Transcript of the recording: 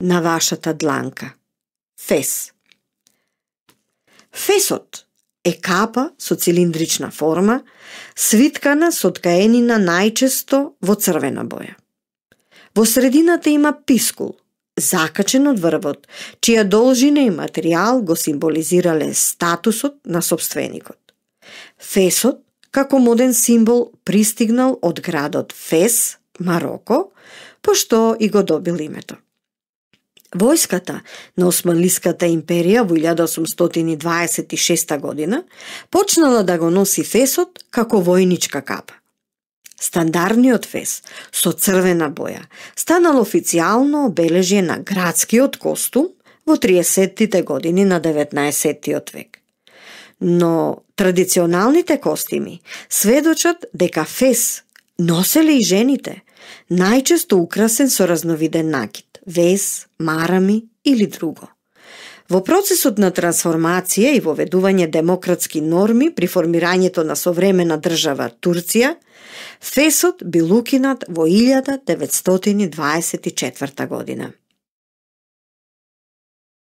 на вашата дланка. Фес. Фесот е капа со цилиндрична форма, свиткана со ткаенина најчесто во црвена боја. Во средината има пискул, закачен од врвот, чија должина и материјал го символизирале статусот на сопственикот. Фесот, како моден символ, пристигнал од градот Фес, Мароко, пошто и го добил името. Војската на Османлиската империја во 1826 година почнала да го носи фесот како војничка капа. Стандардниот фес со црвена боја станал официјално обележје на градскиот костум во 30-тите години на 19-тиот век. Но традиционалните костими сведочат дека фес носеле и жените, најчесто украсен со разновиден накид, вез, марами или друго. Во процесот на трансформација и воведување демократски норми при формирањето на современа држава Турција, фесот бил укинат во 1924 година.